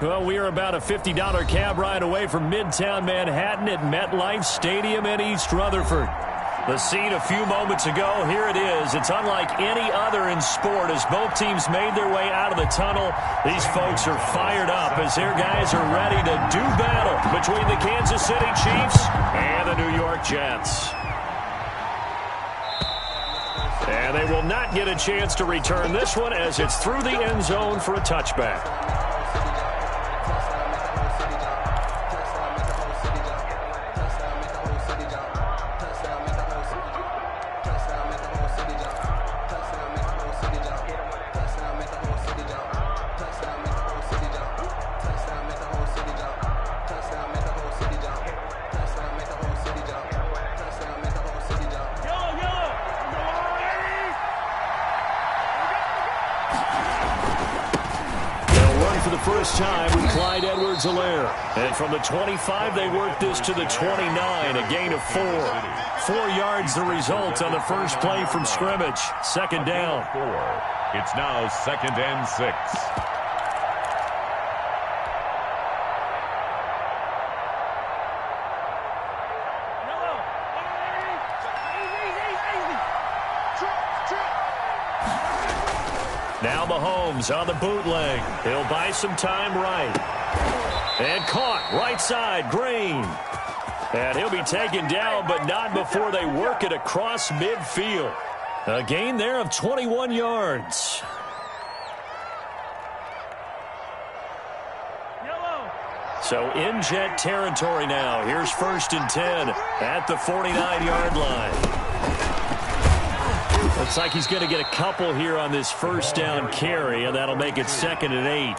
Well, we are about a $50 cab ride away from Midtown Manhattan at MetLife Stadium in East Rutherford. The scene a few moments ago, here it is. It's unlike any other in sport as both teams made their way out of the tunnel. These folks are fired up as their guys are ready to do battle between the Kansas City Chiefs and the New York Jets. And they will not get a chance to return this one as it's through the end zone for a touchback. And from the 25, they work this to the 29, a gain of 4. 4 yards the result on the first play from scrimmage. Second down. It's now 2nd and 6. Now Mahomes on the bootleg. He'll buy some time right. And caught right side, Green. And he'll be taken down, but not before they work it across midfield. A gain there of 21 yards. So in Jet territory now. Here's 1st and 10 at the 49-yard line. Looks like he's going to get a couple here on this first down carry, and that'll make it 2nd and 8.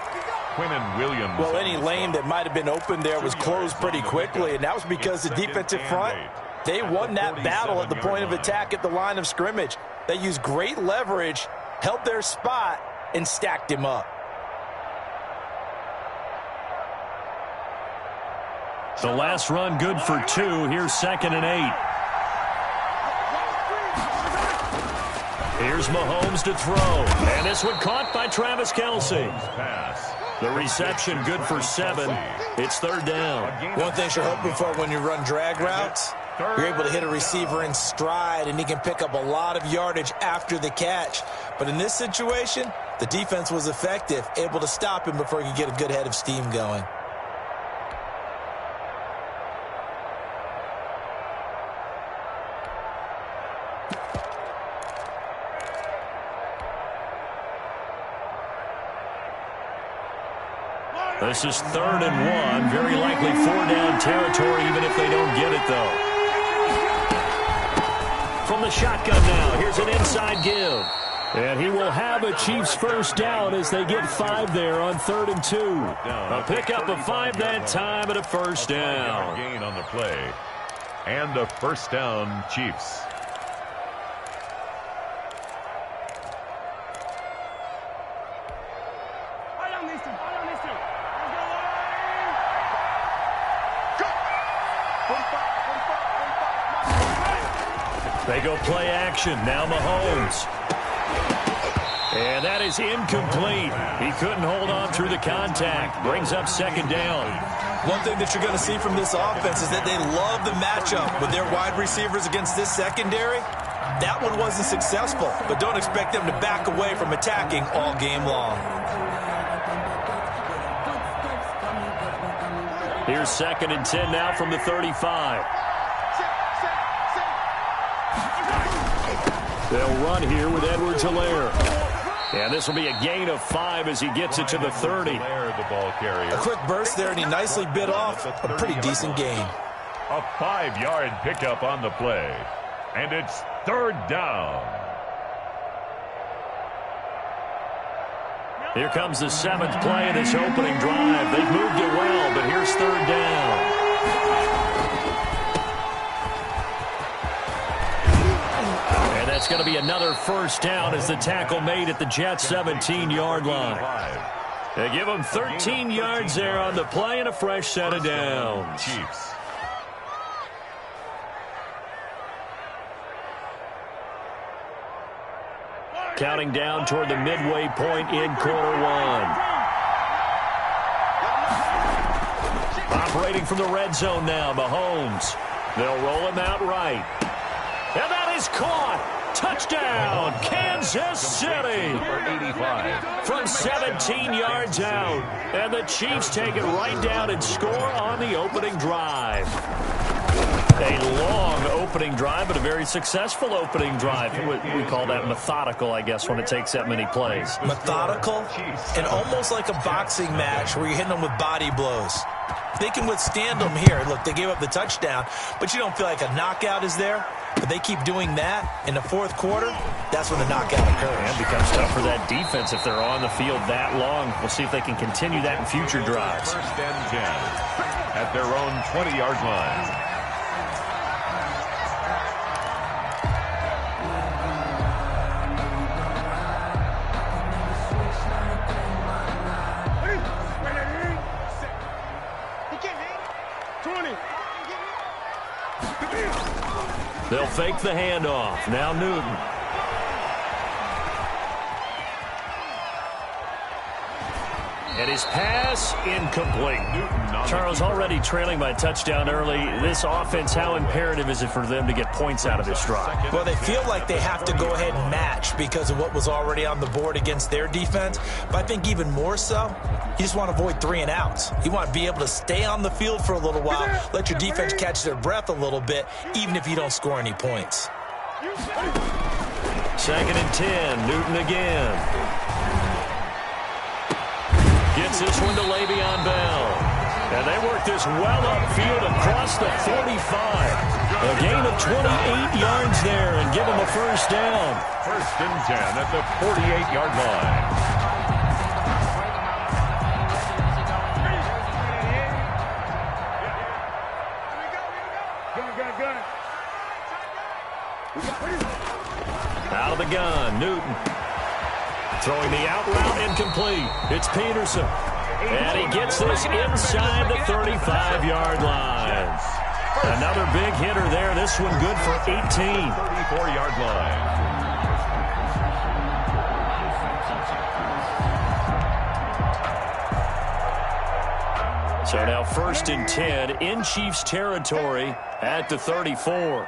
Williams. Well, any lane that might have been open there was closed pretty quickly, and that was because the defensive front, they won that battle at the point of attack at the line of scrimmage. They used great leverage, held their spot, and stacked him up. The last run good for 2. Here's 2nd and 8. Here's Mahomes to throw. And this one caught by Travis Kelce. The reception good for 7. It's 3rd down. One thing you're hoping for when you run drag routes, you're able to hit a receiver in stride, and he can pick up a lot of yardage after the catch. But in this situation, the defense was effective, able to stop him before he could get a good head of steam going. This is 3rd and 1. Very likely 4-down territory, even if they don't get it, though. From the shotgun now, here's an inside give. And he will have a Chiefs first down as they get 5 there on 3rd and 2. A pickup of 5 that time and a first down. Gain on the play. And a first down, Chiefs. They go play action. Now Mahomes. And that is incomplete. He couldn't hold on through the contact. Brings up 2nd down. One thing that you're going to see from this offense is that they love the matchup with their wide receivers against this secondary. That one wasn't successful, but don't expect them to back away from attacking all game long. Here's 2nd and 10 now from the 35. They'll run here with Edwards-Helaire. And this will be a gain of 5 as he gets it to the 30. A quick burst there, and he nicely bit off a pretty decent gain. A 5-yard pickup on the play. And it's 3rd down. Here comes the 7th play of this opening drive. They've moved it well, but here's 3rd down. It's going to be another first down as the tackle made at the Jets' 17-yard line. They give them 13 yards there on the play and a fresh set of downs. Chiefs. Counting down toward the midway point in quarter 1. Operating from the red zone now, Mahomes. They'll roll him out right. And that is caught. Touchdown, Kansas City. From 17 yards out. And the Chiefs take it right down and score on the opening drive. A long opening drive, but a very successful opening drive. We call that methodical, I guess, when it takes that many plays. Methodical and almost like a boxing match where you're hitting them with body blows. They can withstand them here. Look, they gave up the touchdown, but you don't feel like a knockout is there. But they keep doing that in the fourth quarter. That's when the knockout occurs. And it becomes tough for that defense if they're on the field that long. We'll see if they can continue that in future drives. First and 10 at their own 20-yard line. They'll fake the handoff. Now Newton. And his pass incomplete. Charles already trailing by a touchdown early. This offense, how imperative is it for them to get points out of this drive? Well, they feel like they have to go ahead and match because of what was already on the board against their defense. But I think even more so, you just want to avoid 3 and outs. You want to be able to stay on the field for a little while, let your defense catch their breath a little bit, even if you don't score any points. 2nd and 10, Newton again. Gets this one to Le'Veon Bell. And they work this well upfield across the 45. A gain of 28 yards there and give them a first down. 1st and 10 at the 48-yard line. Out of the gun, Newton. Throwing the out route incomplete. It's Peterson. And he gets this inside the 35-yard line. Another big hitter there. This one good for 18. 34-yard line. So now 1st and 10 in Chiefs territory at the 34.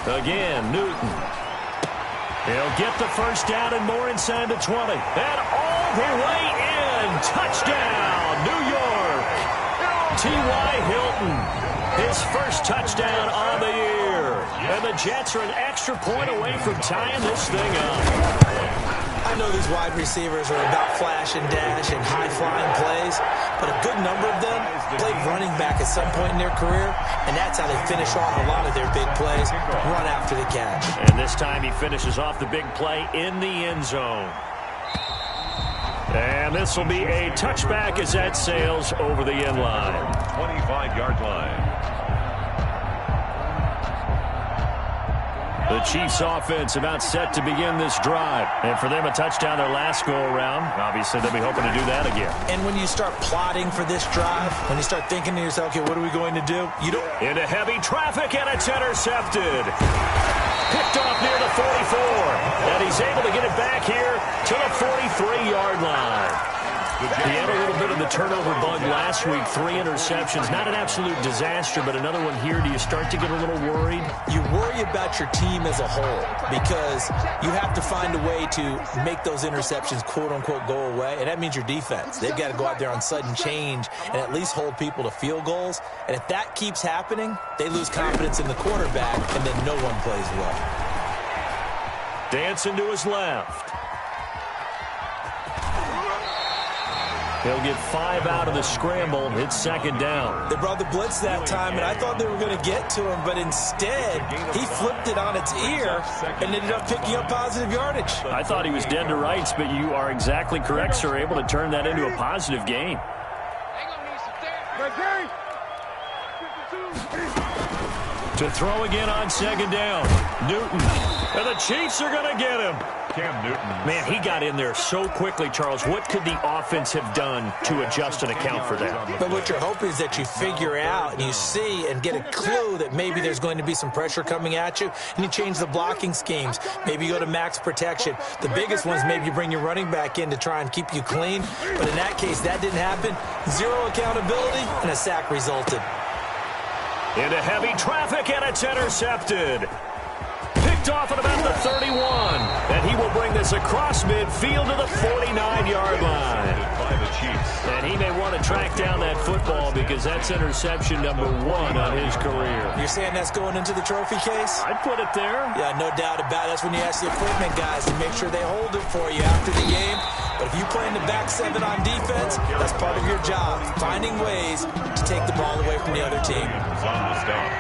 Again, Newton. He'll get the first down and more inside the 20. And all the way in. Touchdown, New York. T.Y. Hilton. His first touchdown on the year. And the Jets are an extra point away from tying this thing up. I know these wide receivers are about flash and dash and high-flying plays, but a good number of them played running back at some point in their career, and that's how they finish off a lot of their big plays, run after the catch. And this time he finishes off the big play in the end zone. And this will be a touchback as that sails over the end line. 25-yard line. The Chiefs offense about set to begin this drive. And for them, a touchdown their last go-around. Obviously, they'll be hoping to do that again. And when you start plotting for this drive, when you start thinking to yourself, okay, what are we going to do? You don't... Into heavy traffic, and it's intercepted. Picked off near the 44. And he's able to get it back here to the 43-yard line. He had a little bit of the turnover bug last week, 3 interceptions. Not an absolute disaster, but another one here. Do you start to get a little worried? You worry about your team as a whole because you have to find a way to make those interceptions, quote-unquote, go away, and that means your defense. They've got to go out there on sudden change and at least hold people to field goals. And if that keeps happening, they lose confidence in the quarterback, and then no one plays well. Dancing to his left. He'll get 5 out of the scramble. It's 2nd down. They brought the blitz that time, and I thought they were going to get to him, but instead, he flipped it on its ear and ended up picking up positive yardage. I thought he was dead to rights, but you are exactly correct, sir. Able to turn that into a positive gain. To throw again on second down. Newton. And the Chiefs are going to get him. Cam Newton. Man, he got in there so quickly, Charles. What could the offense have done to adjust and account for that? But what you're hoping is that you figure out and you see and get a clue that maybe there's going to be some pressure coming at you, and you change the blocking schemes. Maybe you go to max protection. The biggest one is maybe you bring your running back in to try and keep you clean. But in that case, that didn't happen. Zero accountability, and a sack resulted. Into heavy traffic, and it's intercepted. Picked off at about the 31. And he will bring this across midfield to the 49-yard line. By the Chiefs. And he may want to track down that football because that's interception number 1 on his career. You're saying that's going into the trophy case? I'd put it there. Yeah, no doubt about it. That's when you ask the equipment guys to make sure they hold it for you after the game. But if you play in the back 7 on defense, that's part of your job, finding ways to take the ball away from the other team. On the stop.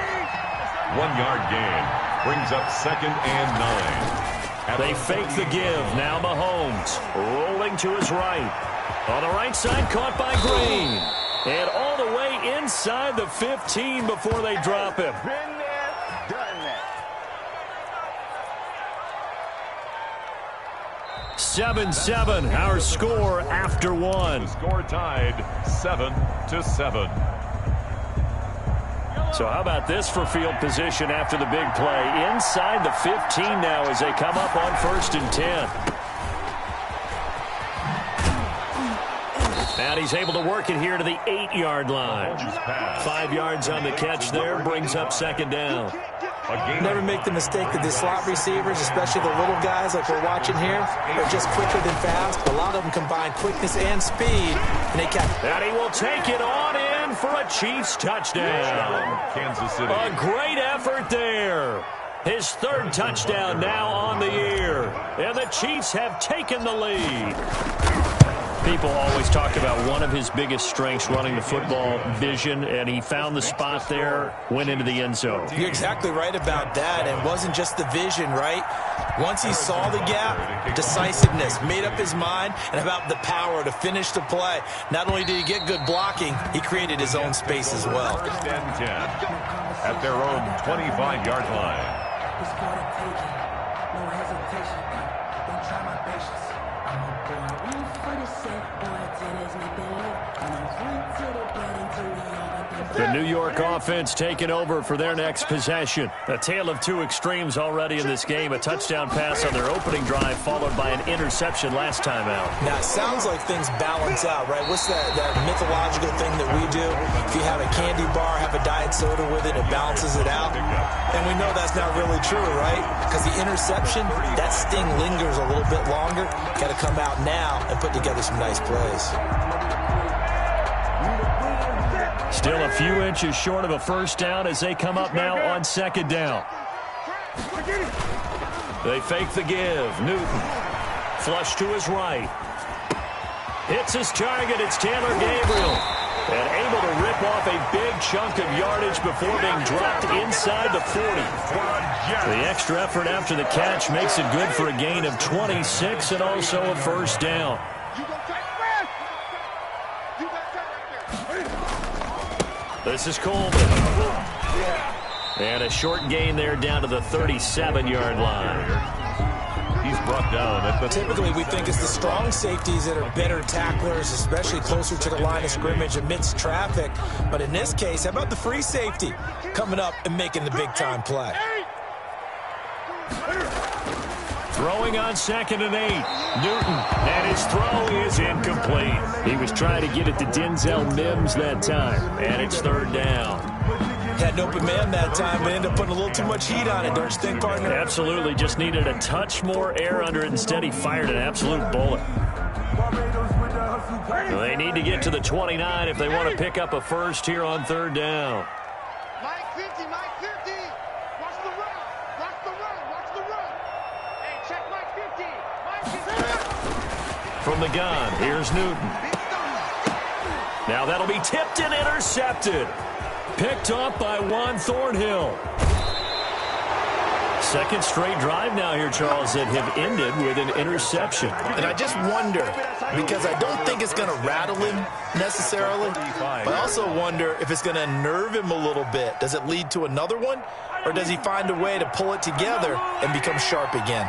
1-yard gain. Brings up 2nd and 9. They fake the give. Now Mahomes rolling to his right. On the right side, caught by Green. And all the way inside the 15 before they drop him. Been there, done that. 7-7, our score after 1. The score tied 7-7. So how about this for field position after the big play? Inside the 15 now as they come up on 1st and 10. And he's able to work it here to the 8-yard line. 5 yards on the catch there, brings up 2nd down. Never make the mistake that the slot receivers, especially the little guys like we're watching here, are just quicker than fast. A lot of them combine quickness and speed, and they catch. And he will take it on in for a Chiefs touchdown. Kansas City. A great effort there. His 3rd touchdown now on the year. And the Chiefs have taken the lead. People always talk about one of his biggest strengths, running the football, vision, and he found the spot there, went into the end zone. You're exactly right about that. And it wasn't just the vision, right? Once he saw the gap, decisiveness, made up his mind, and about the power to finish the play. Not only did he get good blocking, he created his own space as well. 1st and 10 at their own 25-yard line. It's for the taking, no hesitation. Don't try my patience. I'm a boy, one for the set, boy, tennis, nothing left. I'm a run to the bread until we over The New York offense taking over for their next possession. A tale of 2 extremes already in this game. A touchdown pass on their opening drive followed by an interception last time out. Now, it sounds like things balance out, right? What's that mythological thing that we do? If you have a candy bar, have a diet soda with it, it balances it out. And we know that's not really true, right? Because the interception, that sting lingers a little bit longer. Got to come out now and put together some nice plays. Still a few inches short of a 1st down as they come up now on 2nd down. They fake the give. Newton. Flush to his right. Hits his target. It's Taylor Gabriel. And able to rip off a big chunk of yardage before being dropped inside the 40. The extra effort after the catch makes it good for a gain of 26 and also a 1st down. This is Coleman. And a short gain there down to the 37-yard line. He's brought down at the... Typically, we think it's the strong safeties that are better tacklers, especially closer to the line of scrimmage amidst traffic. But in this case, how about the free safety coming up and making the big-time play? Throwing on 2nd and 8. Newton, and his throw is incomplete. He was trying to get it to Denzel Mims that time, and it's 3rd down. Had an open man that time, but ended up putting a little too much heat on it, don't you think, partner? Absolutely, just needed a touch more air under it. Instead, he fired an absolute bullet. They need to get to the 29 if they want to pick up a 1st here on 3rd down. Mike 50, Mike 50. Watch the run. Watch the run. Watch the run. Hey, check Mike 50. Mike 50. From the gun, here's Newton. Now that'll be tipped and intercepted. Picked up by Juan Thornhill. Second straight drive now here, Charles, that have ended with an interception. And I just wonder, because I don't think it's going to rattle him necessarily, but I also wonder if it's going to unnerve him a little bit. Does it lead to another one, or does he find a way to pull it together and become sharp again?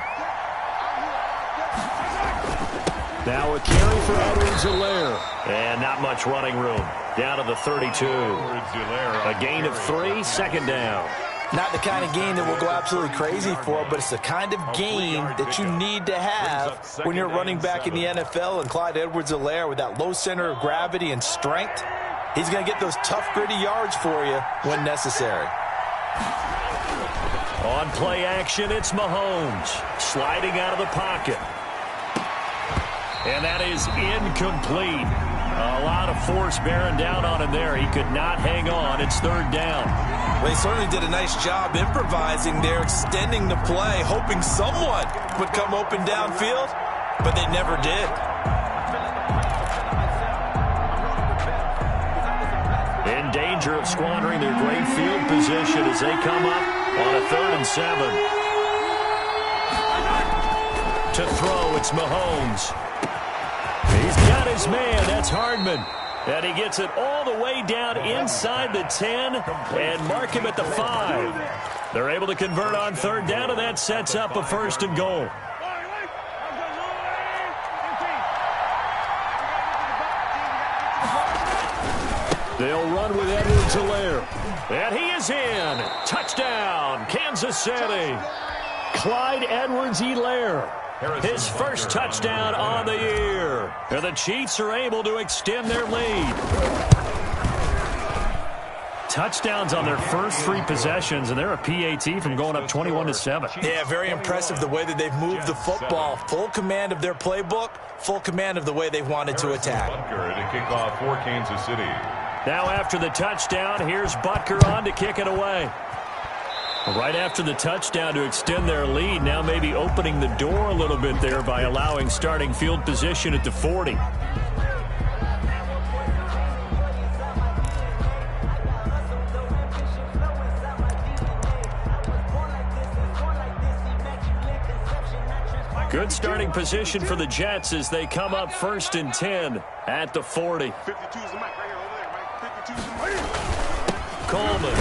Now a carry for Edwards-Helaire. And not much running room. Down to the 32. A gain of 3, second down. Not the kind of gain that we'll go absolutely crazy for, but it's the kind of gain that you need to have when you're running back in the NFL. And Clyde Edwards-Helaire, with that low center of gravity and strength, he's going to get those tough, gritty yards for you when necessary. On play action, it's Mahomes sliding out of the pocket. And that is incomplete. A lot of force bearing down on him there. He could not hang on. It's third down. Well, they certainly did a nice job improvising there, extending the play, hoping someone would come open downfield, but they never did. In danger of squandering their great field position as they come up on a 3rd and 7. To throw, it's Mahomes. He's got his man. That's Hardman. And he gets it all the way down inside the 10 and mark him at the 5. They're able to convert on third down, and that sets up a 1st and goal. They'll run with Edwards-Helaire. And he is in. Touchdown, Kansas City. Clyde Edwards-Helaire. His first touchdown on the year. And the Chiefs are able to extend their lead. Touchdowns on their first 3 possessions, and they're a PAT from going up 21-7. Yeah, very impressive the way that they've moved the football. Full command of their playbook, full command of the way they've wanted to attack. Butker to kick off for Kansas City. Now after the touchdown, here's Butker on to kick it away. Right after the touchdown to extend their lead, now maybe opening the door a little bit there by allowing starting field position at the 40. Good starting position for the Jets as they come up 1st and 10 at the 40. 52's the mic right here, over there, Mike. 52's the mic. Coleman.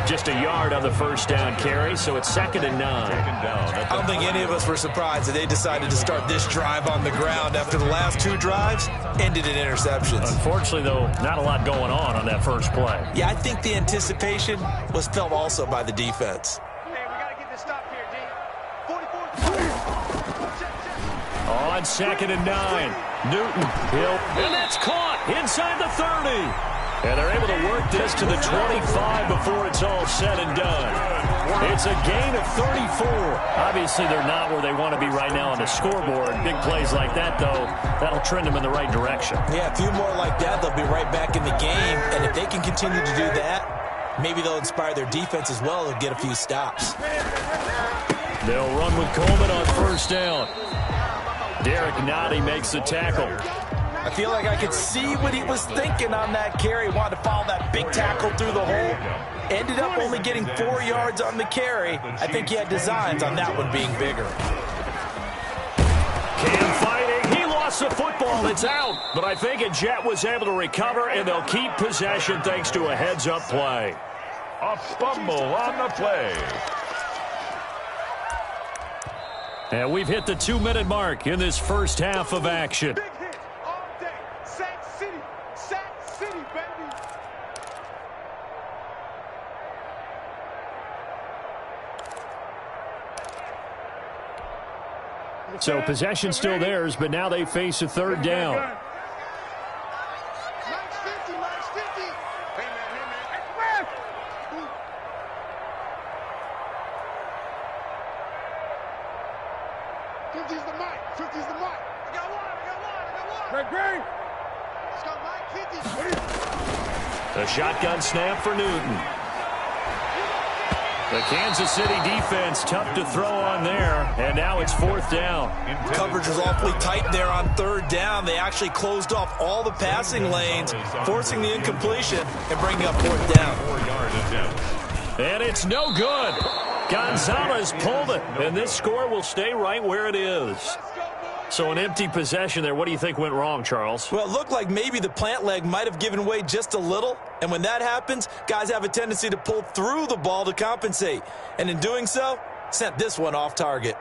Just a yard on the first down carry, so it's 2nd and 9. I don't think any of us were surprised that they decided to start this drive on the ground after the last 2 drives ended in interceptions. Unfortunately, though, not a lot going on that first play. Yeah, I think the anticipation was felt also by the defense. Hey, we got to get this stop here, D. 44. On 2nd and 9. Newton, and that's caught inside the 30. And they're able to work this to the 25 before it's all said and done. It's a gain of 34. Obviously, they're not where they want to be right now on the scoreboard. Big plays like that, though, that'll trend them in the right direction. Yeah, a few more like that, they'll be right back in the game. And if they can continue to do that, maybe they'll inspire their defense as well and get a few stops. They'll run with Coleman on first down. Derek Nottie makes the tackle. I feel like I could see what he was thinking on that carry. Wanted to follow that big tackle through the hole. Ended up only getting 4 yards on the carry. I think he had designs on that one being bigger. Cam fighting. He lost the football. It's out. But I think a Jet was able to recover, and they'll keep possession thanks to a heads-up play. A fumble on the play. And we've hit the 2-minute mark in this first half of action. Big hit all day. Sack City, baby. So possession still theirs, but now they face a 3rd down. Mike's 50. Hey, man. Ooh. 50's the mic. I got one. Greg. Let's go, Mike. 50. A shotgun snap for Newton. The Kansas City defense tough to throw on there, and now it's 4th down. Coverage was awfully tight there on 3rd down. They actually closed off all the passing lanes, forcing the incompletion and bringing up 4th down. 4-yard attempt. And it's no good. Gonzalez pulled it, and this score will stay right where it is. So an empty possession there. What do you think went wrong, Charles? Well, it looked like maybe the plant leg might have given way just a little. And when that happens, guys have a tendency to pull through the ball to compensate. And in doing so, sent this one off target.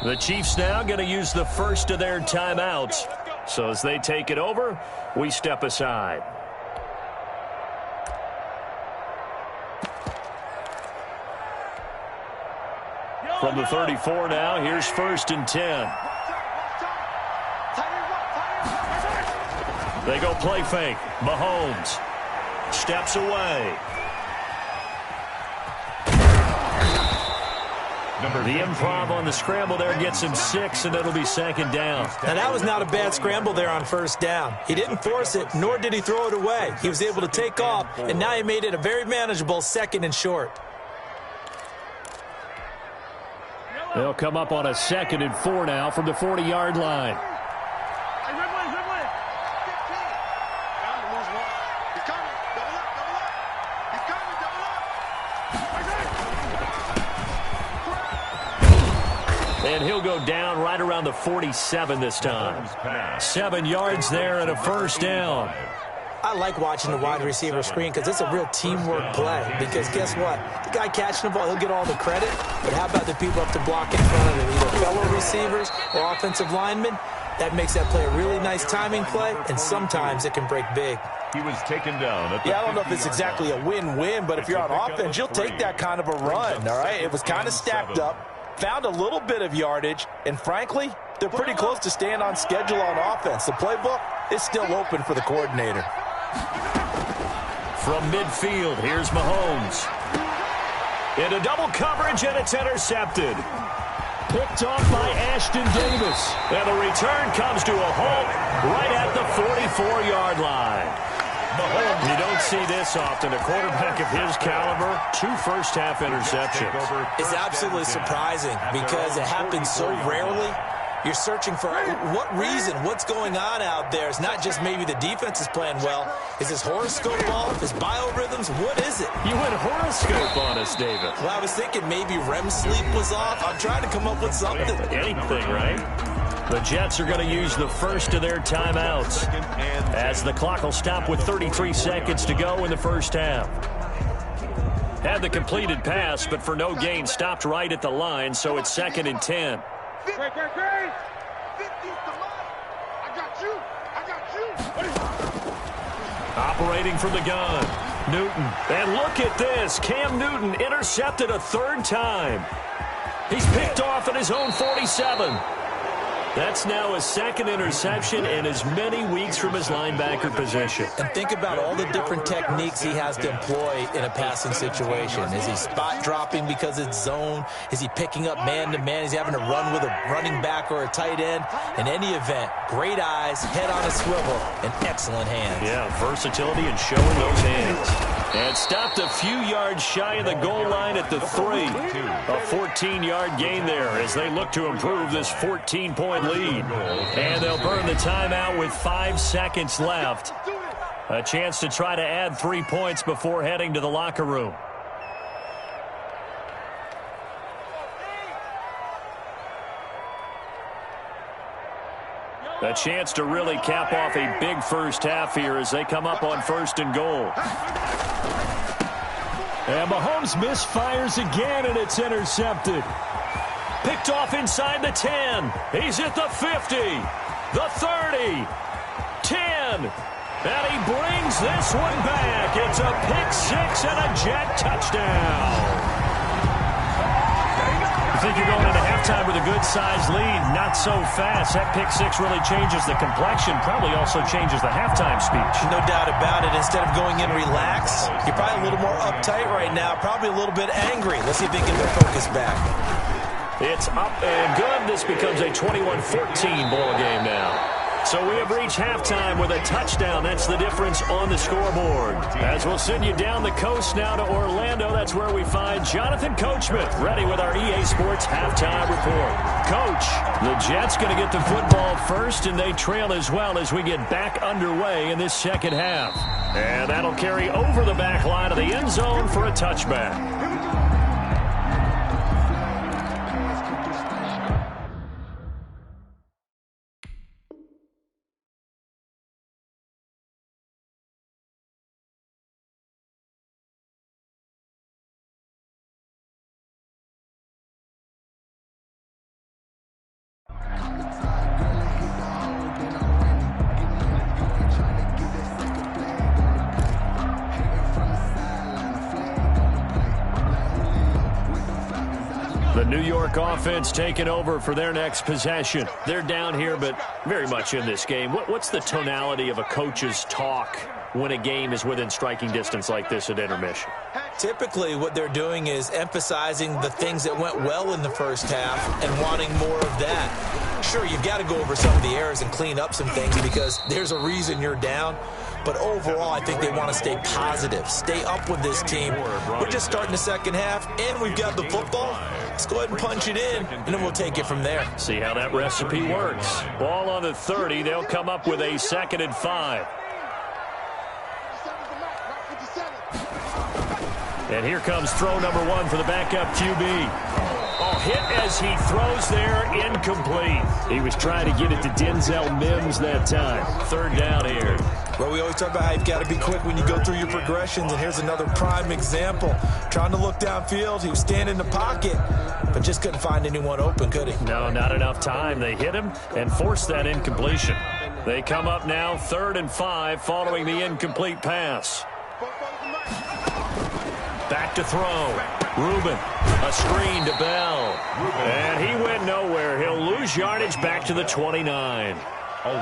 The Chiefs now going to use the first of their timeouts. So as they take it over, we step aside. From the 34 now, here's 1st and 10. They go play fake. Mahomes steps away. The improv on the scramble there gets him 6, and it'll be 2nd down. Now, that was not a bad scramble there on 1st down. He didn't force it, nor did he throw it away. He was able to take off, and now he made it a very manageable 2nd and short. They'll come up on a 2nd and 4 now from the 40-yard line. And he'll go down right around the 47 this time. 7 yards there and a 1st down. I like watching the wide receiver screen because it's a real teamwork play. Because guess what? The guy catching the ball, he'll get all the credit. But how about the people up to block in front of him, either fellow receivers or offensive linemen? That makes that play a really nice timing play, and sometimes it can break big. He was taken down. I don't know if it's exactly a win-win, but if you're on offense, you'll take that kind of a run, all right? It was kind of stacked up. Found a little bit of yardage, and frankly, they're pretty close to staying on schedule on offense. The playbook is still open for the coordinator. From midfield, here's Mahomes. Into double coverage, and it's intercepted. Picked off by Ashton Davis. And the return comes to a halt right at the 44-yard line. You don't see this often. A quarterback of his caliber, 2 first-half interceptions. It's absolutely surprising because it happens so rarely. You're searching for what reason, what's going on out there. It's not just maybe the defense is playing well. Is his horoscope off? His biorhythms? What is it? You went horoscope on us, David. Well, I was thinking maybe REM sleep was off. I'm trying to come up with something. Anything, right? The Jets are going to use the first of their timeouts as the clock will stop with 33 seconds to go in the first half. Had the completed pass, but for no gain, stopped right at the line, so it's 2nd and 10. Great. 50 to mine. I got you. Operating from the gun, Newton. And look at this. Cam Newton intercepted a 3rd time. He's picked off at his own 47. That's now a 2nd interception in as many weeks from his linebacker position. And think about all the different techniques he has to employ in a passing situation. Is he spot dropping because it's zone? Is he picking up man-to-man? Is he having to run with a running back or a tight end? In any event, great eyes, head on a swivel, and excellent hands. Yeah, versatility and showing those hands. And stopped a few yards shy of the goal line at the 3. A 14-yard gain there as they look to improve this 14-point lead. And they'll burn the timeout with 5 seconds left. A chance to try to add 3 points before heading to the locker room. A chance to really cap off a big first half here as they come up on 1st and goal. And Mahomes misfires again, and it's intercepted. Picked off inside the 10. He's at the 50, the 30, 10. And he brings this one back. It's a pick 6 and a Jet touchdown. I think you're going into halftime with a good-sized lead. Not so fast. That pick 6 really changes the complexion. Probably also changes the halftime speech. No doubt about it. Instead of going in relaxed, you're probably a little more uptight right now. Probably a little bit angry. Let's see if they get their focus back. It's up and good. and this becomes a 21-14 ball game now. So we have reached halftime with a touchdown. That's the difference on the scoreboard. As we'll send you down the coast now to Orlando, that's where we find Jonathan Coachman, ready with our EA Sports halftime report. Coach, the Jets going to get the football first, and they trail as well as we get back underway in this second half. And that'll carry over the back line of the end zone for a touchback. The New York offense taking over for their next possession. They're down here, but very much in this game. What's the tonality of a coach's talk when a game is within striking distance like this at intermission? Typically, what they're doing is emphasizing the things that went well in the first half and wanting more of that. Sure, you've got to go over some of the errors and clean up some things because there's a reason you're down. But overall, I think they want to stay positive, stay up with this team. We're just starting the second half, and we've got the football. Let's go ahead and punch it in, and then we'll take it from there. See how that recipe works. Ball on the 30. They'll come up with a 2nd and 5. And here comes throw number 1 for the backup QB. Oh, hit as he throws there, incomplete. He was trying to get it to Denzel Mims that time. 3rd down here. Well, we always talk about how you've got to be quick when you go through your progressions, and here's another prime example. Trying to look downfield, he was standing in the pocket, but just couldn't find anyone open, could he? No, not enough time. They hit him and forced that incompletion. They come up now 3rd and 5 following the incomplete pass. Back to throw. Rubin, a screen to Bell. And he went nowhere. He'll lose yardage back to the 29.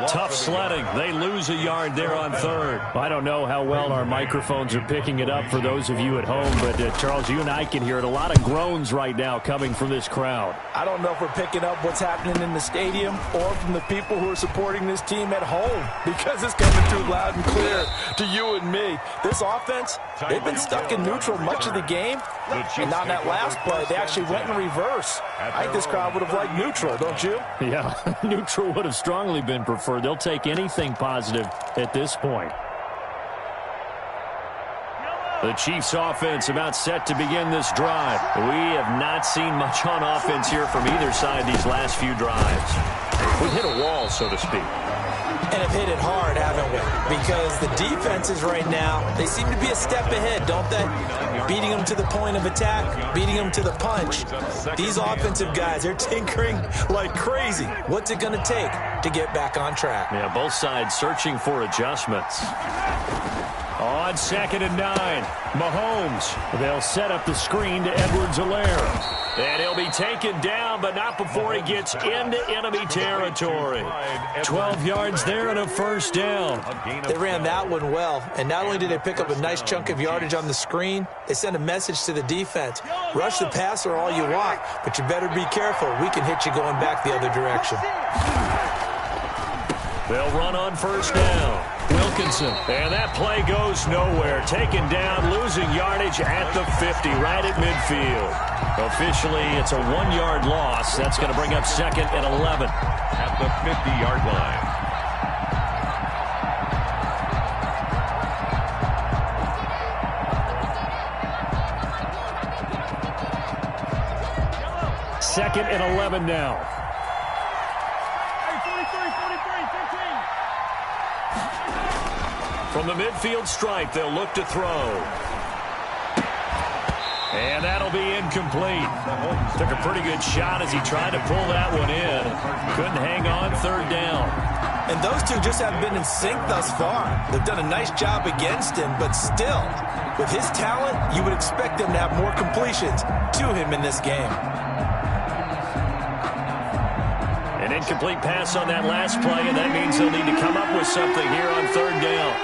Tough sledding. They lose a yard there on 3rd. I don't know how well our microphones are picking it up for those of you at home, but Charles, you and I can hear it. A lot of groans right now coming from this crowd. I don't know if we're picking up what's happening in the stadium or from the people who are supporting this team at home, because it's coming through loud and clear to you and me. This offense, they've been stuck in neutral much of the game, and on that last play, they actually went in reverse. I think this crowd would have liked neutral, don't you? Yeah, neutral would have strongly been preferred. They'll take anything positive at this point. The Chiefs offense about set to begin this drive. We have not seen much on offense here from either side these last few drives. We've hit a wall, so to speak. And have hit it hard, haven't we? Because the defenses right now, they seem to be a step ahead, don't they? Beating them to the point of attack, beating them to the punch. These offensive guys, they're tinkering like crazy. What's it going to take to get back on track? Yeah, both sides searching for adjustments. On 2nd and 9, Mahomes. They'll set up the screen to Edwards-Helaire. And he'll be taken down, but not before he gets into enemy territory. 12 yards there and a 1st down. They ran that one well, and not only did they pick up a nice chunk of yardage on the screen, they sent a message to the defense. Rush the passer all you want, but you better be careful. We can hit you going back the other direction. They'll run on 1st down. Wilkinson, and that play goes nowhere. Taken down, losing yardage at the 50, right at midfield. Officially, it's a 1-yard loss. That's going to bring up 2nd and 11. At the 50-yard line. Second and 11 now. From the midfield stripe, they'll look to throw. And that'll be incomplete. Took a pretty good shot as he tried to pull that one in. Couldn't hang on, 3rd down. And those two just haven't been in sync thus far. They've done a nice job against him, but still, with his talent, you would expect them to have more completions to him in this game. An incomplete pass on that last play, and that means they'll need to come up with something here on 3rd down.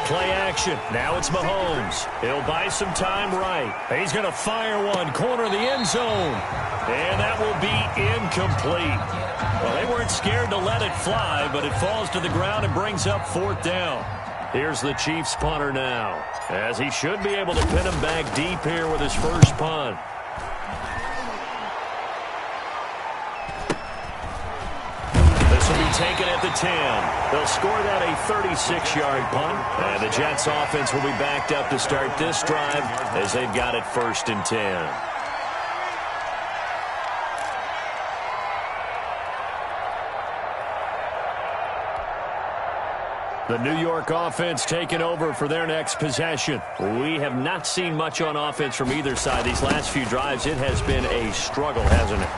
Play action. Now it's Mahomes. He'll buy some time right. He's going to fire one. Corner of the end zone. And that will be incomplete. Well, they weren't scared to let it fly, but it falls to the ground and brings up 4th down. Here's the Chiefs punter now, as he should be able to pin him back deep here with his first punt. This will be taken at the 10. They'll score that a 36-yard punt, and the Jets offense will be backed up to start this drive as they've got it 1st and 10. The New York offense taking over for their next possession. We have not seen much on offense from either side. These last few drives, it has been a struggle, hasn't it?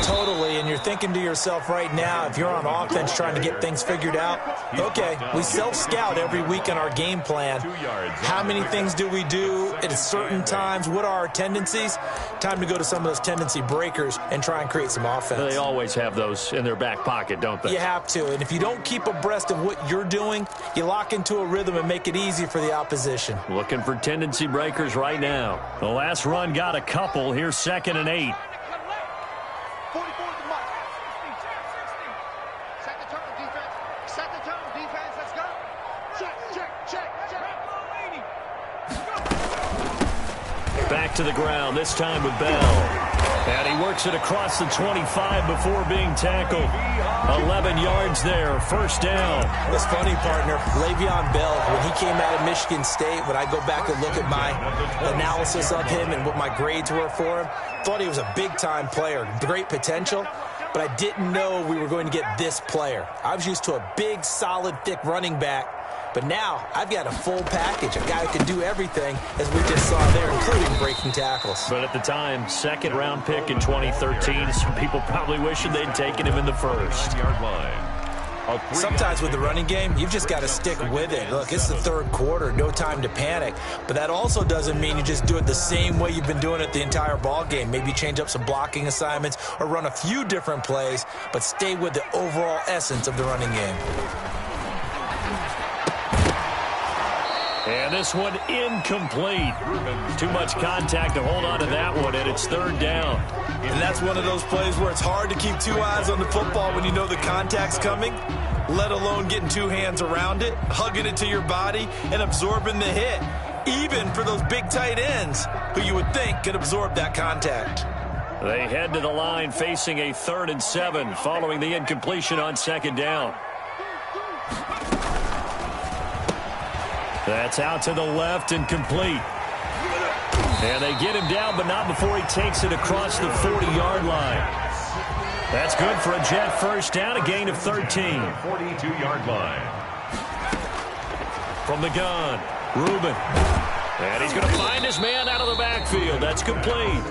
Totally, and you're thinking to yourself right now, if you're on offense trying to get things figured out, okay, we self-scout every week in our game plan. How many things do we do at certain times? What are our tendencies? Time to go to some of those tendency breakers and try and create some offense. They always have those in their back pocket, don't they? You have to, and if you don't keep abreast of what you're doing, you lock into a rhythm and make it easy for the opposition. Looking for tendency breakers right now. The last run got a couple. Here's 2nd and 8. 44 to Mike. 16. Set the tone, defense. Set the tone, defense. Let's go. Check, check, check, check. Back to the ground, this time with Bell. And he works it across the 25 before being tackled. 11 yards there, 1st down. It's funny, partner. Le'Veon Bell, when he came out of Michigan State, when I go back and look at my analysis of him and what my grades were for him, thought he was a big-time player, great potential, but I didn't know we were going to get this player. I was used to a big, solid, thick running back. But now I've got a full package, a guy who can do everything, as we just saw there, including breaking tackles. But at the time, 2nd-round pick in 2013, some people probably wishing they'd taken him in the 1st. Sometimes with the running game, you've just got to stick with it. Look, it's the 3rd quarter, no time to panic. But that also doesn't mean you just do it the same way you've been doing it the entire ball game. Maybe change up some blocking assignments or run a few different plays, but stay with the overall essence of the running game. And this one incomplete. Too much contact to hold on to that one, and it's 3rd down. And that's one of those plays where it's hard to keep 2 eyes on the football when you know the contact's coming, let alone getting 2 hands around it, hugging it to your body, and absorbing the hit, even for those big tight ends who you would think could absorb that contact. They head to the line facing a 3rd and 7 following the incompletion on 2nd down. That's out to the left and complete. And they get him down, but not before he takes it across the 40-yard line. That's good for a Jet 1st down, a gain of 13. 42-yard line. From the gun, Reuben. And he's going to find his man out of the backfield. That's complete.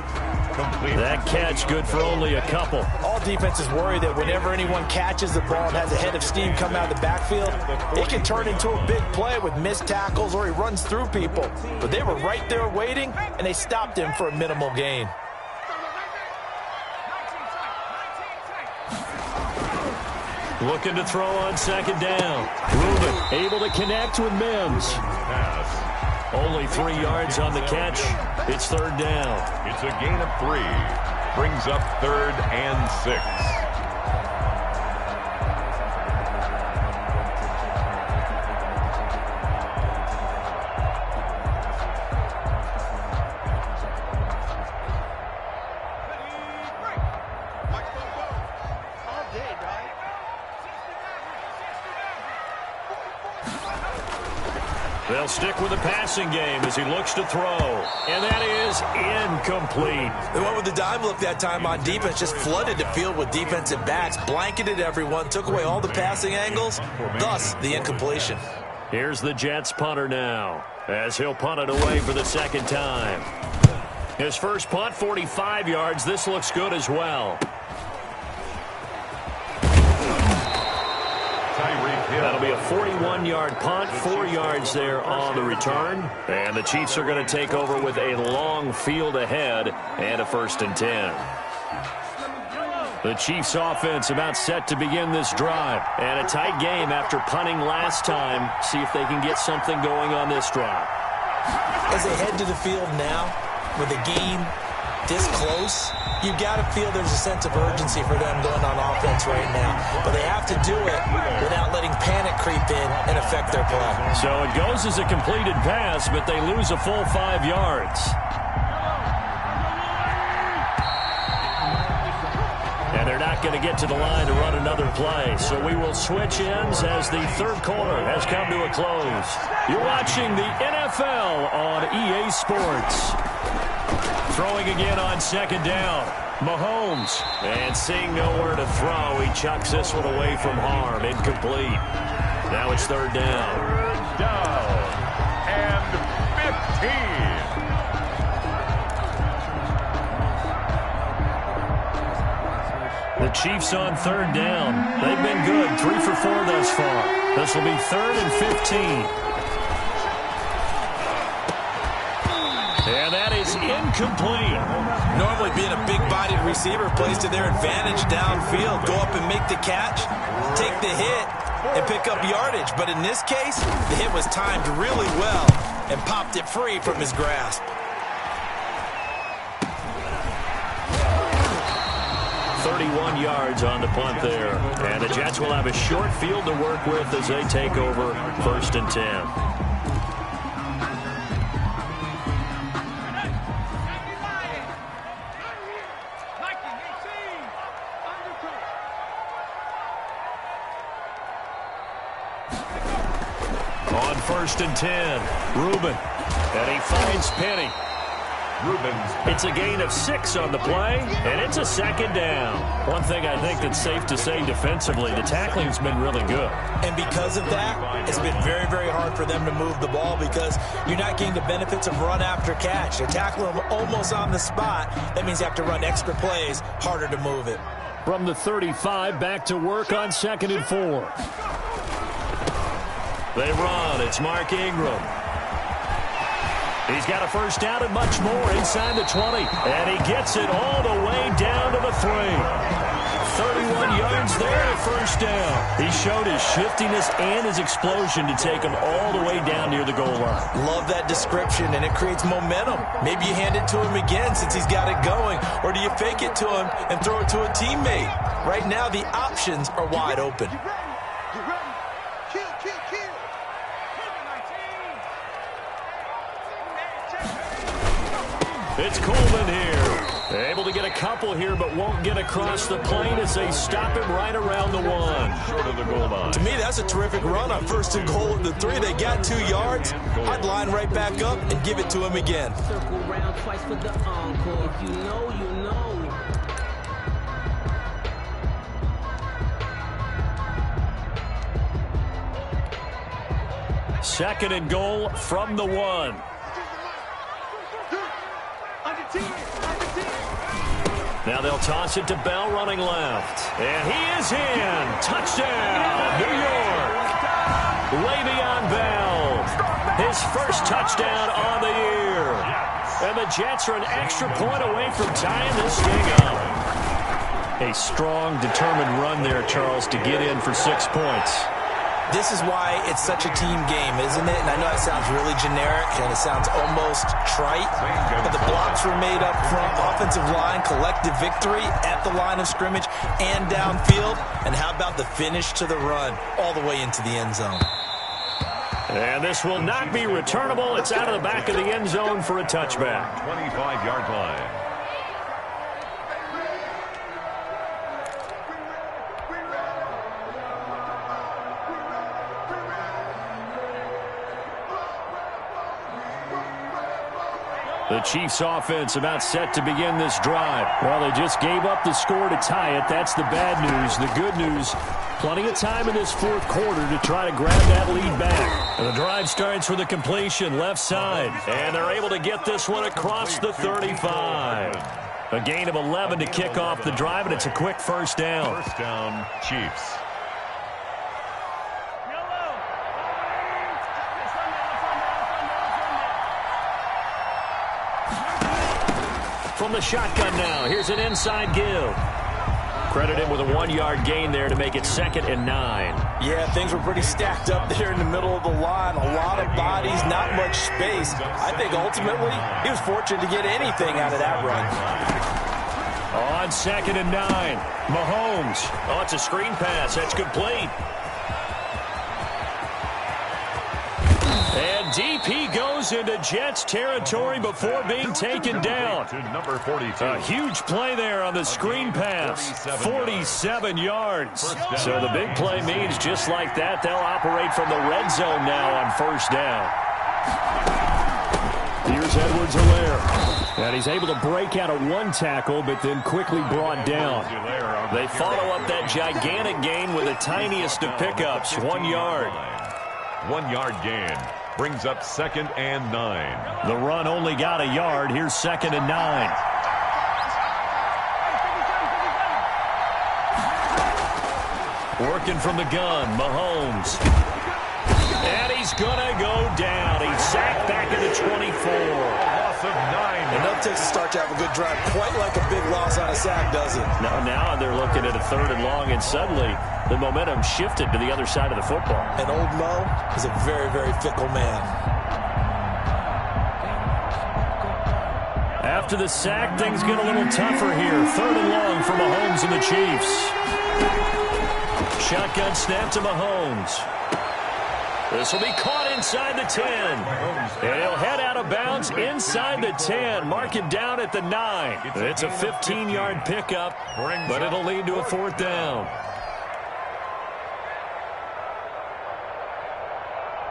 That catch good for only a couple. All defenses worry that whenever anyone catches the ball and has a head of steam come out of the backfield, it can turn into a big play with missed tackles or he runs through people. But they were right there waiting, and they stopped him for a minimal gain. Looking to throw on 2nd down. Reuben able to connect with Mims. Only 3 yards on the catch. It's 3rd down. It's a gain of 3. Brings up 3rd and 6. They'll stick with the passing game as he looks to throw. And that is incomplete. They went with the dime look that time on defense, just flooded the field with defensive backs, blanketed everyone, took away all the passing angles, thus the incompletion. Here's the Jets punter now, as he'll punt it away for the 2nd time. His first punt, 45 yards. This looks good as well. That'll be a 41-yard punt, 4 yards there on the return. And the Chiefs are going to take over with a long field ahead and a 1st and 10. The Chiefs offense about set to begin this drive. And a tight game after punting last time. See if they can get something going on this drive. As they head to the field now, with a game this close, you've got to feel there's a sense of urgency for them going on offense right now. But they have to do it without letting panic creep in and affect their play. So it goes as a completed pass, but they lose a full 5 yards. And they're not going to get to the line to run another play. So we will switch ends as the third quarter has come to a close. You're watching the NFL on EA Sports. Throwing again on second down. Mahomes. And seeing nowhere to throw, he chucks this one away from harm. Incomplete. Now it's third down. Third down and 15. The Chiefs on third down. They've been good. 3 for 4 thus far. This will be 3rd and 15. And that is incomplete. Normally being a big-bodied receiver plays to their advantage downfield. Go up and make the catch, take the hit, and pick up yardage. But in this case, the hit was timed really well and popped it free from his grasp. 31 yards on the punt there. And the Jets will have a short field to work with as they take over 1st and 10. On 1st and 10, Reuben. And he finds Penny. It's a gain of 6 on the play, and it's a second down. One thing I think that's safe to say defensively, the tackling's been really good. And because of that, it's been very, very hard for them to move the ball because you're not getting the benefits of run after catch. They're tackling them almost on the spot. That means you have to run extra plays, harder to move it. From the 35, back to work on 2nd and 4. They run. It's Mark Ingram. He's got a first down and much more inside the 20. And he gets it all the way down to the 3. 31 yards there at first down. He showed his shiftiness and his explosion to take him all the way down near the goal line. Love that description, and it creates momentum. Maybe you hand it to him again since he's got it going, or do you fake it to him and throw it to a teammate? Right now, the options are wide open. Get ready. Kill, kill, kill. It's Coleman here. Able to get a couple here, but won't get across the plane as they stop him right around the 1. Short of the goal line. To me, that's a terrific run on 1st and goal at the 3. They got 2 yards. I'd line right back up and give it to him again. Circle round twice for the encore. If you know, you know. 2nd and goal from the 1. Now they'll toss it to Bell running left. And he is in. Touchdown, New York. Le'Veon Bell. His first touchdown on the year. And the Jets are an extra point away from tying this thing up. A strong, determined run there, Charles, to get in for 6 points. This is why it's such a team game, isn't it? And I know it sounds really generic and it sounds almost trite, but the blocks were made up front, offensive line, collective victory at the line of scrimmage and downfield. And how about the finish to the run all the way into the end zone? And this will not be returnable. It's out of the back of the end zone for a touchback. 25-yard line. The Chiefs offense about set to begin this drive. Well, they just gave up the score to tie it. That's the bad news. The good news, plenty of time in this 4th quarter to try to grab that lead back. And the drive starts with a completion left side. And they're able to get this one across the 35. A gain of 11 to kick off the drive, and it's a quick first down. First down, Chiefs. From the shotgun now, here's an inside give. Credit him with a 1-yard gain there to make it 2nd and 9. Yeah, things were pretty stacked up there in the middle of the line. A lot of bodies, not much space. I think ultimately he was fortunate to get anything out of that run. On 2nd and 9, Mahomes. Oh, it's a screen pass. That's complete. And deep he goes into Jets territory before being taken down. Number 42. A huge play there on the screen pass. 47 yards. So the big play means just like that, they'll operate from the red zone now on 1st down. Here's Edwards-Helaire. And he's able to break out of 1 tackle, but then quickly brought down. They follow up that gigantic gain with the tiniest of pickups, 1 yard. 1-yard gain brings up 2nd and 9. The run only got a yard. Here's 2nd and 9. Working from the gun, Mahomes. And he's going to go down. He's sacked back at the 24. Loss of 9. Enough takes to start to have a good drive. Quite like a big loss on a sack, does it? Now they're looking at a 3rd and long, and suddenly the momentum shifted to the other side of the football. And old Mo is a very, very fickle man. After the sack, things get a little tougher here. 3rd and long for Mahomes and the Chiefs. Shotgun snap to Mahomes. This will be caught inside the 10. And he'll head out of bounds inside the 10. Mark him down at the 9. It's a 15-yard pickup, but it'll lead to a 4th down.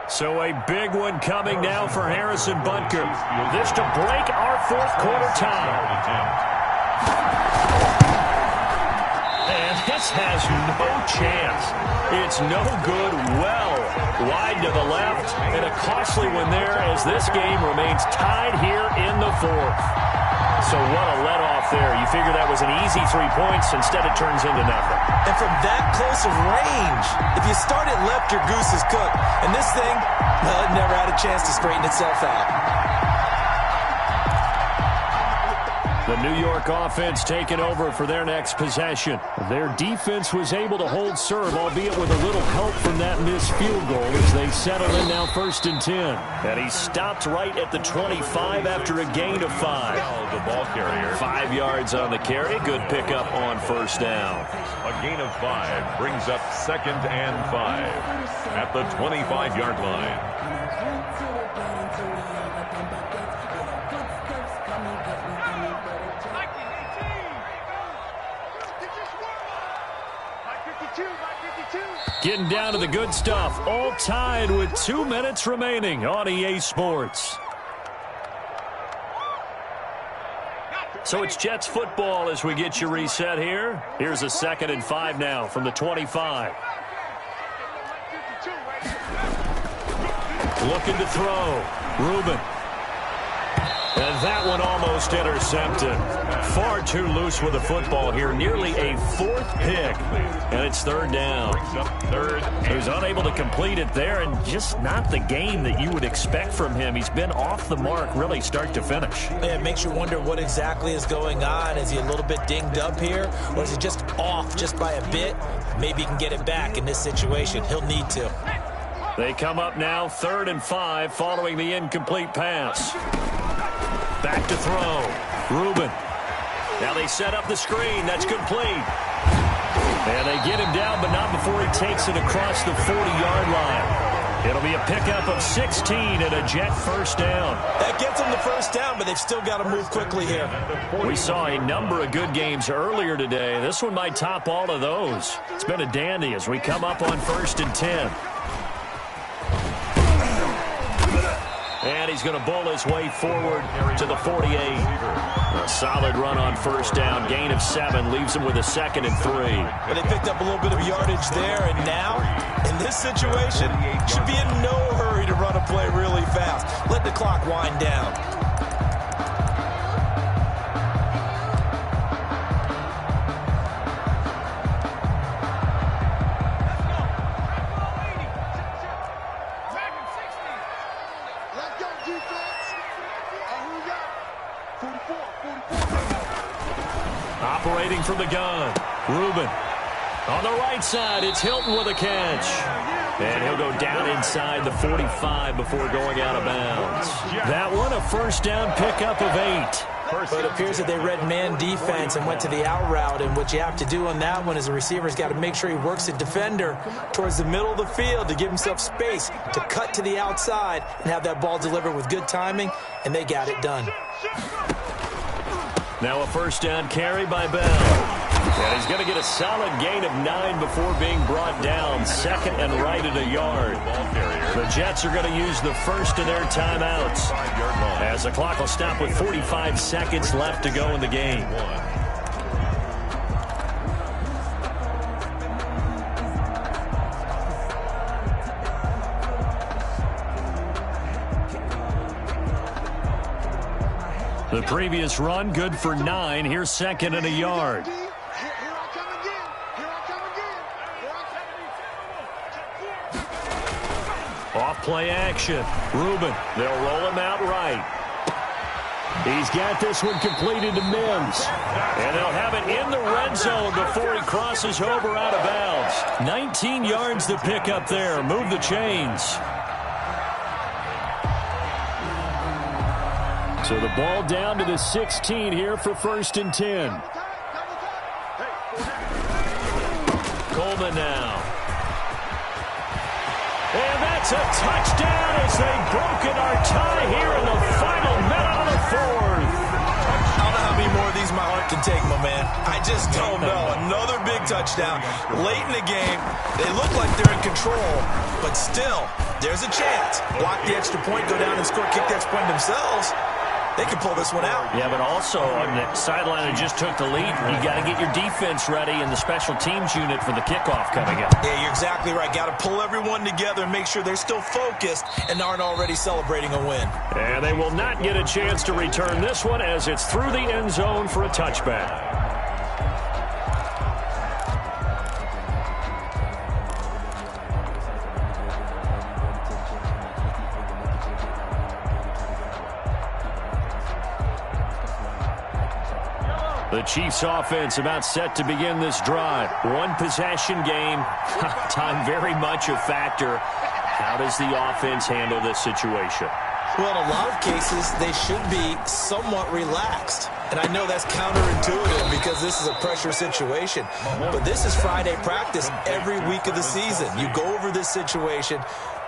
So a big one coming now for Harrison Butker. This to break our 4th quarter tie. And this has no chance. It's no good. Well wide to the left, and a costly one there as this game remains tied here in the 4th. So what a let-off there. You figure that was an easy 3 points. Instead, it turns into nothing. And from that close of range, if you start it left, your goose is cooked. And this thing, well, it never had a chance to straighten itself out. The New York offense taking over for their next possession. Their defense was able to hold serve, albeit with a little help from that missed field goal as they settle in now 1st and 10. And he stopped right at the 25 after a gain of 5. The ball carrier. 5 yards on the carry. Good pickup on 1st down. A gain of 5 brings up 2nd and 5 at the 25-yard line. Getting down to the good stuff. All tied with 2 minutes remaining on EA Sports. So it's Jets football as we get you reset here. Here's a 2nd and 5 now from the 25. Looking to throw. Reuben. And that one almost intercepted. Far too loose with the football here. Nearly a 4th pick. And it's 3rd down. He was unable to complete it there, and just not the game that you would expect from him. He's been off the mark really start to finish. Yeah, it makes you wonder what exactly is going on. Is he a little bit dinged up here, or is he just off just by a bit? Maybe he can get it back in this situation. He'll need to. They come up now 3rd and 5 following the incomplete pass. Back to throw. Reuben. Now they set up the screen. That's complete. And they get him down, but not before he takes it across the 40-yard line. It'll be a pickup of 16 and a Jet 1st down. That gets them the 1st down, but they've still got to move quickly here. We saw a number of good games earlier today. This one might top all of those. It's been a dandy as we come up on 1st and 10. And he's going to bull his way forward to the 48. A solid run on 1st down. Gain of 7 leaves him with a 2nd and 3. But they picked up a little bit of yardage there, and now, in this situation, should be in no hurry to run a play really fast. Let the clock wind down. Operating from the gun. Rubin. On the right side, it's Hilton with a catch. And he'll go down inside the 45 before going out of bounds. That one, a first down pickup of 8. But it appears that they read man defense and went to the out route. And what you have to do on that one is the receiver's got to make sure he works the defender towards the middle of the field to give himself space to cut to the outside and have that ball delivered with good timing. And they got it done. Now a first down carry by Bell. And he's going to get a solid gain of 9 before being brought down. Second and right at a yard. The Jets are going to use the first of their timeouts, as the clock will stop with 45 seconds left to go in the game. The previous run, good for 9. Here's second and a yard. Off play action. Rubin. They'll roll him out right. He's got this one completed to Mims. And they'll have it in the red zone before he crosses over out of bounds. 19 yards to pick up there. Move the chains. So the ball down to the 16 here for first and 10. Coleman now. And that's a touchdown as they've broken our tie here in the final minute of the fourth. I don't know how many more of these my heart can take, my man. I just don't know. Another big touchdown late in the game. They look like they're in control, but still, there's a chance. Block the extra point, go down and score, kick the extra point themselves. They can pull this one out. Yeah, but also on the sideline that just took the lead, you got to get your defense ready and the special teams unit for the kickoff coming up. Yeah, you're exactly right. Got to pull everyone together and make sure they're still focused and aren't already celebrating a win. And they will not get a chance to return this one as it's through the end zone for a touchback. The Chiefs offense about set to begin this drive. One possession game. Time very much a factor. How does the offense handle this situation? Well, in a lot of cases, they should be somewhat relaxed. And I know that's counterintuitive because this is a pressure situation. But this is Friday practice every week of the season. You go over this situation,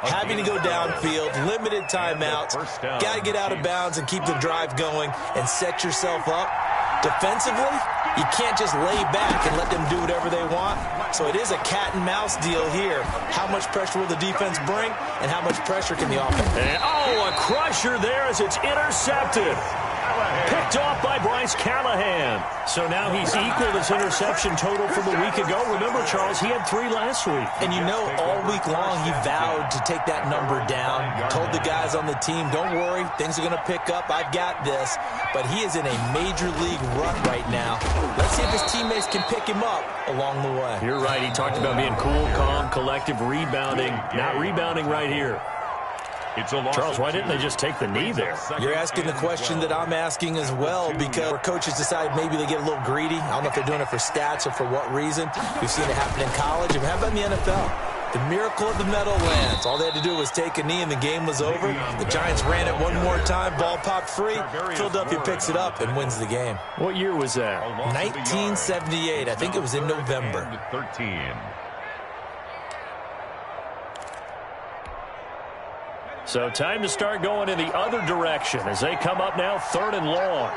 having to go downfield, limited timeouts, got to get out of bounds and keep the drive going and set yourself up. Defensively, you can't just lay back and let them do whatever they want. So it is a cat and mouse deal here. How much pressure will the defense bring, and how much pressure can the offense bring? And, a crusher there as it's intercepted. Picked off by Bryce Callahan. So now he's equaled his interception total from a week ago. Remember, Charles, he had 3 last week. And you know, all week long he vowed to take that number down. Told the guys on the team, don't worry, things are going to pick up. I've got this. But he is in a major league rut right now. Let's see if his teammates can pick him up along the way. You're right. He talked about being cool, calm, collective, rebounding. Not rebounding right here. Charles, why didn't they just take the knee there? You're asking the question that I'm asking as well, because coaches decide maybe they get a little greedy. I don't know if they're doing it for stats or for what reason. We've seen it happen in college. And how about in the NFL? The miracle of the Meadowlands. All they had to do was take a knee and the game was over. The Giants ran it one more time. Ball popped free. Philadelphia picks it up and wins the game. What year was that? 1978. I think it was in November. 13. So time to start going in the other direction as they come up now 3rd and long.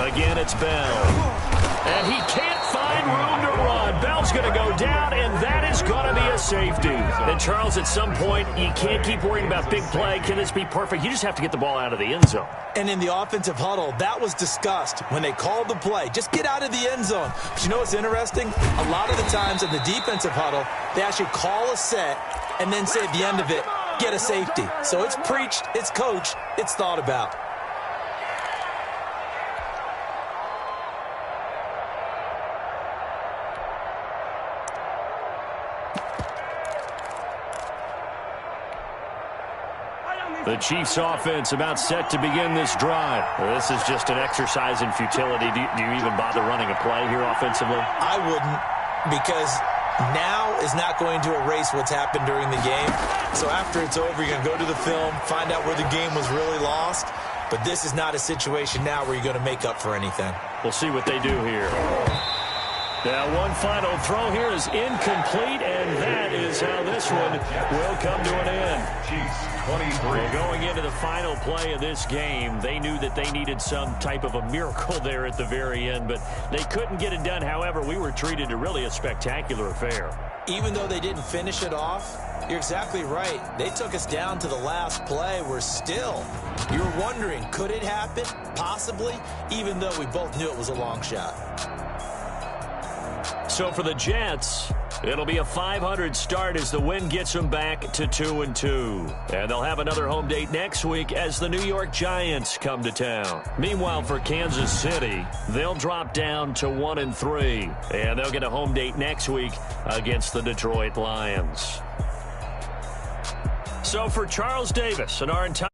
Again, it's Bell. And he can't find room to run. Bell's going to go down, and that is going to be a safety. And, Charles, at some point, you can't keep worrying about big play. Can this be perfect? You just have to get the ball out of the end zone. And in the offensive huddle, that was discussed when they called the play. Just get out of the end zone. But you know what's interesting? A lot of the times in the defensive huddle, they actually call a set and then say at the end of it, get a safety. So it's preached, it's coached, it's thought about. The The Chiefs offense about set to begin this drive. This is just an exercise in futility. Do you even bother running a play here offensively? I wouldn't, because now is not going to erase what's happened during the game. So after it's over, you're going to go to the film, find out where the game was really lost. But this is not a situation now where you're going to make up for anything. We'll see what they do here. Now, one final throw here is incomplete, and that is how this one will come to an end. Chiefs 23. Going into the final play of this game, they knew that they needed some type of a miracle there at the very end, but they couldn't get it done. However, we were treated to really a spectacular affair. Even though they didn't finish it off, you're exactly right. They took us down to the last play. We're still, you were wondering, could it happen? Possibly, even though we both knew it was a long shot. So for the Jets, it'll be a .500 start as the win gets them back to 2-2. And they'll have another home date next week as the New York Giants come to town. Meanwhile, for Kansas City, they'll drop down to 1-3. And they'll get a home date next week against the Detroit Lions. So for Charles Davis and our entire